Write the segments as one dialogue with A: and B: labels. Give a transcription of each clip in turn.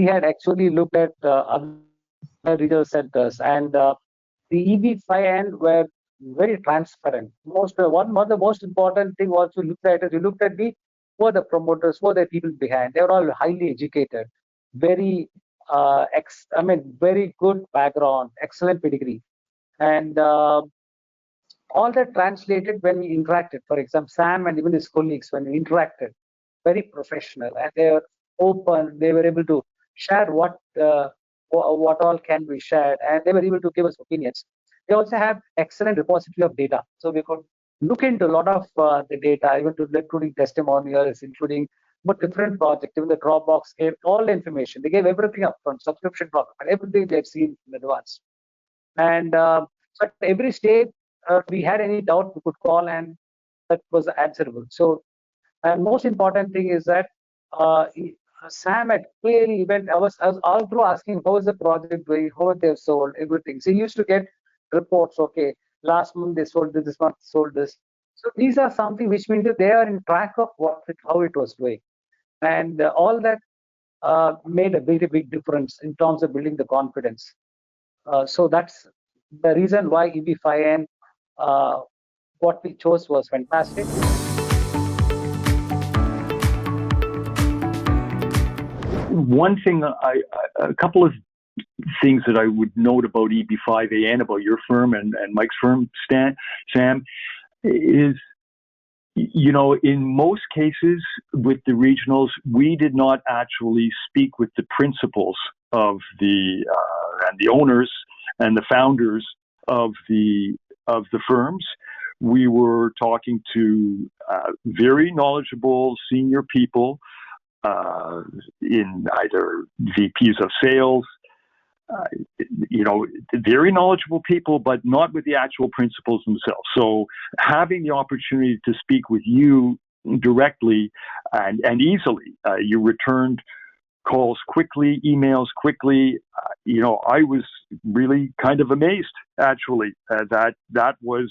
A: we had actually looked at other regional centers, and the EB5AN were very transparent. One of the most important thing was you looked at is you looked at the who are the promoters, who are the people behind. They were all highly educated, very very good background, excellent pedigree, and all that translated when we interacted. For example, Sam and even his colleagues, when we interacted, very professional, and they were open. They were able to share what all can be shared, and they were able to give us opinions. They also have excellent repository of data, so we could look into a lot of the data, even to including testimonials, including what different projects. Even the Dropbox gave all the information. They gave everything up front, subscription product, and everything they've seen in advance. And so at every stage, we had any doubt, we could call, and that was answerable. So, and most important thing is that Sam had clearly went. I was all through asking how is the project doing, how they've sold, everything. So he used to get reports. Okay, last month they sold this month sold this. So these are something which means that they are in track of how it was doing, and all that made a very big difference in terms of building the confidence. So that's the reason why EB5AN, what we chose was fantastic.
B: One thing, a couple of things that I would note about EB5AN, about your firm and Mike's firm, Sam, is, you know, in most cases with the regionals, we did not actually speak with the principals of the and the owners and the founders of the firms. We were talking to very knowledgeable senior people in either VPs of sales, you know, very knowledgeable people, but not with the actual principals themselves. So having the opportunity to speak with you directly and easily, you returned calls quickly, emails quickly. You know, I was really kind of amazed, actually, that was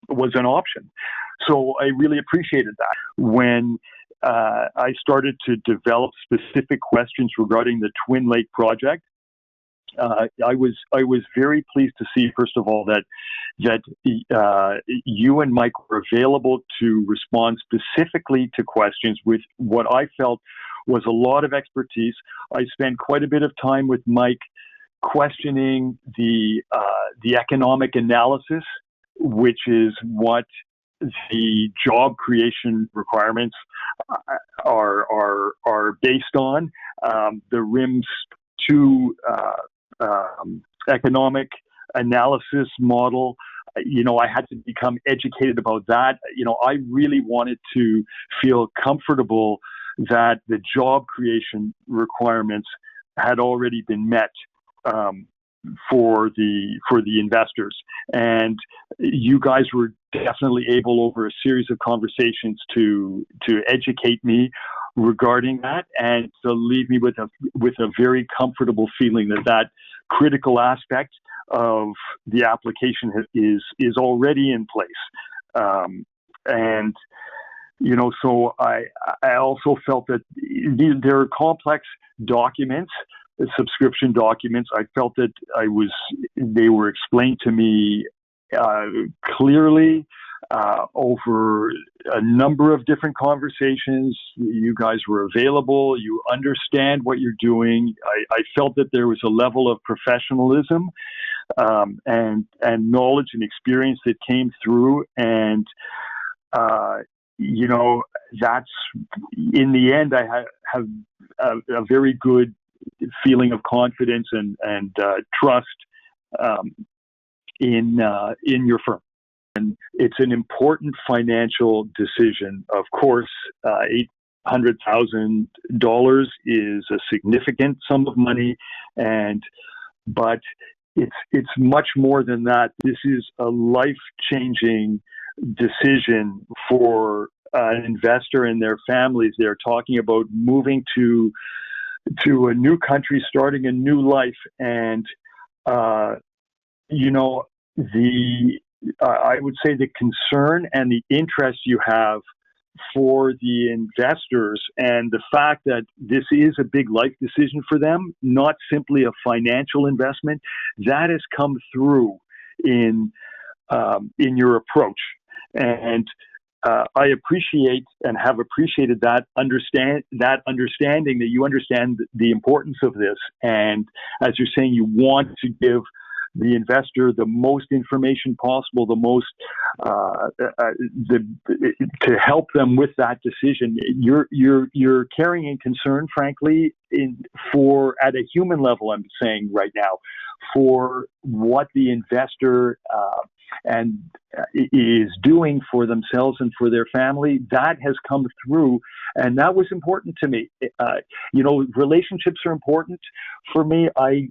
B: an option. So I really appreciated that. When I started to develop specific questions regarding the Twin Lake project, I was very pleased to see, first of all, that you and Mike were available to respond specifically to questions with what I felt was a lot of expertise. I spent quite a bit of time with Mike questioning the economic analysis, which is what the job creation requirements are based on. The RIMS 2 economic analysis model, you know, I had to become educated about that. You know, I really wanted to feel comfortable that the job creation requirements had already been met for the investors. And you guys were definitely able, over a series of conversations, to educate me regarding that, and to leave me with a very comfortable feeling that critical aspect of the application is already in place. And you know, so I also felt that there are complex documents, subscription documents. I felt that they were explained to me clearly over a number of different conversations. You guys were available. You understand what you're doing. I felt that there was a level of professionalism and knowledge and experience that came through. And you know, that's, in the end, I have a very good feeling of confidence and trust in your firm. And it's an important financial decision. Of course, $800,000 is a significant sum of money, but it's much more than that. This is a life-changing decision for an investor and their families. They're talking about moving to a new country, starting a new life, and you know, I would say the concern and the interest you have for the investors and the fact that this is a big life decision for them, not simply a financial investment, that has come through in your approach. And I appreciate and have appreciated that understanding that you understand the importance of this. And as you're saying, you want to give the investor the most information possible, the most to help them with that decision. You're carrying in concern, frankly, for at a human level. I'm saying right now, for what the investor is doing for themselves and for their family, that has come through, and that was important to me. Relationships are important for me. I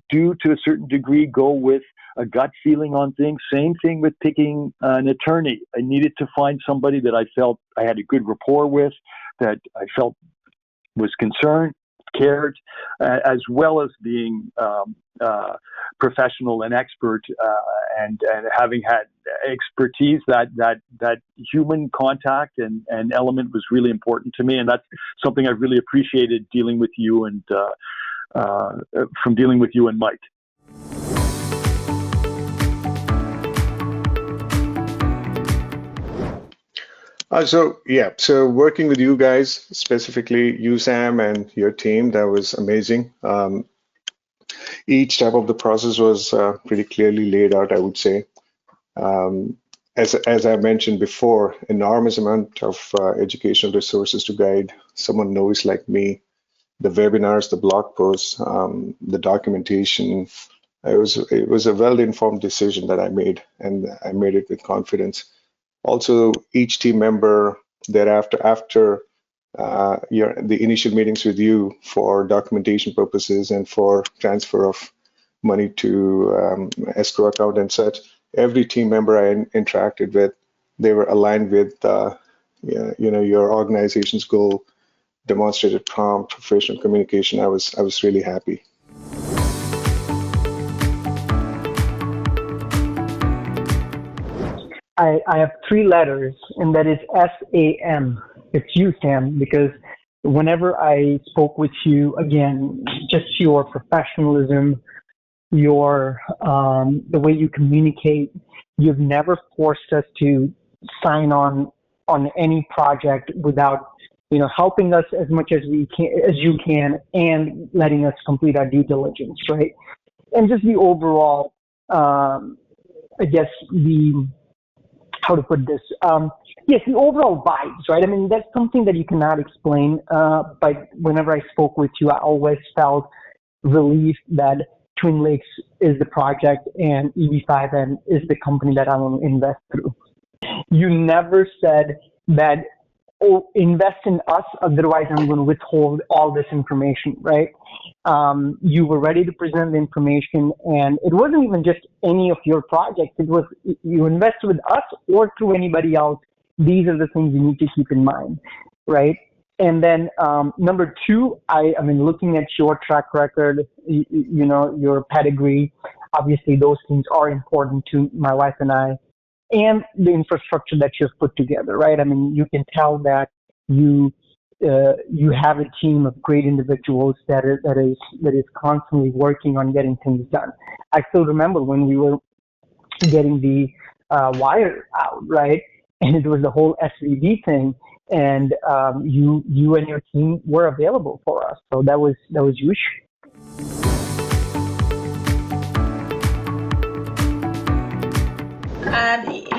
B: do, to a certain degree, go with a gut feeling on things. Same thing with picking an attorney. I needed to find somebody that I felt I had a good rapport with, that I felt was concerned, cared, as well as being professional and expert, and having had expertise. That human contact and element was really important to me, and that's something I really appreciated dealing with you and from dealing with you and Mike.
C: So working with you guys, specifically you, Sam, and your team, that was amazing. Each step of the process was pretty clearly laid out, I would say. As I mentioned before, enormous amount of educational resources to guide someone novice like me. The webinars, the blog posts, the documentation. It was a well-informed decision that I made, and I made it with confidence. Also, each team member thereafter, after the initial meetings with you for documentation purposes and for transfer of money to escrow account and such, every team member I interacted with, they were aligned with your organization's goal, demonstrated prompt, professional communication. I was really happy.
D: I have 3 letters, and that is SAM. It's you, Sam, because whenever I spoke with you, again, just your professionalism, your the way you communicate, you've never forced us to sign on any project without helping us as much as you can, and letting us complete our due diligence, right? And just the overall, I guess how to put this? Yes, the overall vibes, right? I mean, that's something that you cannot explain. But whenever I spoke with you, I always felt relief that Twin Lakes is the project and EB5AN is the company that I want to invest through. You never said that, invest in us, otherwise I'm going to withhold all this information, right? You were ready to present the information, and it wasn't even just any of your projects. It was, you invest with us or through anybody else. These are the things you need to keep in mind, right? And then number 2, I mean, looking at your track record, your pedigree, obviously those things are important to my wife and I, and the infrastructure that you've put together, right? I mean, you can tell that you have a team of great individuals that is constantly working on getting things done. I still remember when we were getting the wire out, right? And it was the whole SVB thing, and you and your team were available for us. So that was huge.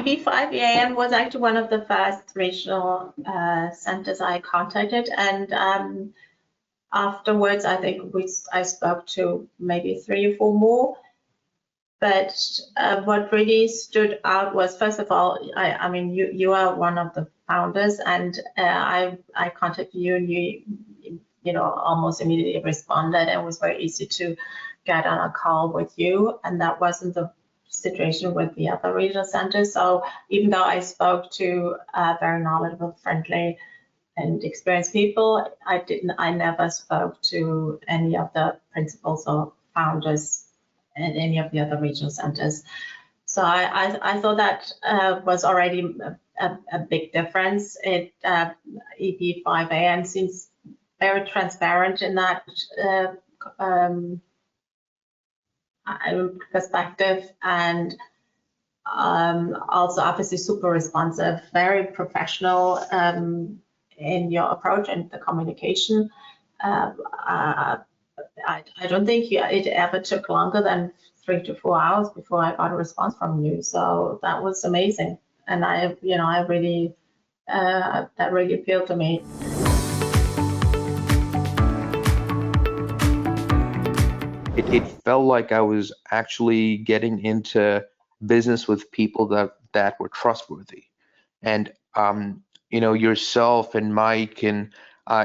E: EB5AN was actually one of the first regional centers I contacted, and afterwards I think I spoke to maybe 3 or 4 more. But what really stood out was, first of all, I mean, you are one of the founders, and I contacted you, and you almost immediately responded, and it was very easy to get on a call with you, and that wasn't the situation with the other regional centers. So even though I spoke to very knowledgeable, friendly, and experienced people, I never spoke to any of the principals or founders at any of the other regional centers. So I thought that was already a big difference. EB5AN seems very transparent in that perspective, and also obviously super responsive, very professional in your approach and the communication. I don't think it ever took longer than 3 to 4 hours before I got a response from you. So that was amazing, and I really that really appealed to me.
F: It felt like I was actually getting into business with people that were trustworthy, and yourself and Mike, and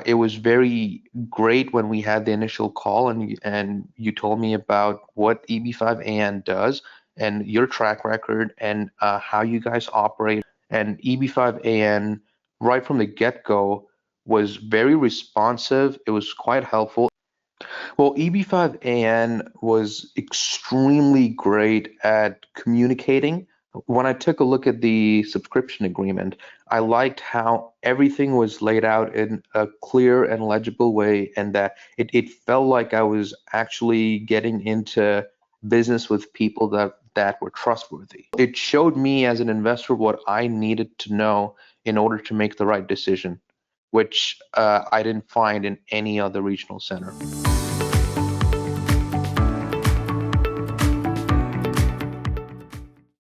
F: it was very great when we had the initial call, and you told me about what EB5AN does and your track record, and how you guys operate. And EB5AN, right from the get-go, was very responsive. It was quite helpful. Well, EB5AN was extremely great at communicating. When I took a look at the subscription agreement, I liked how everything was laid out in a clear and legible way, and that it felt like I was actually getting into business with people that were trustworthy. It showed me as an investor what I needed to know in order to make the right decision, which I didn't find in any other regional center.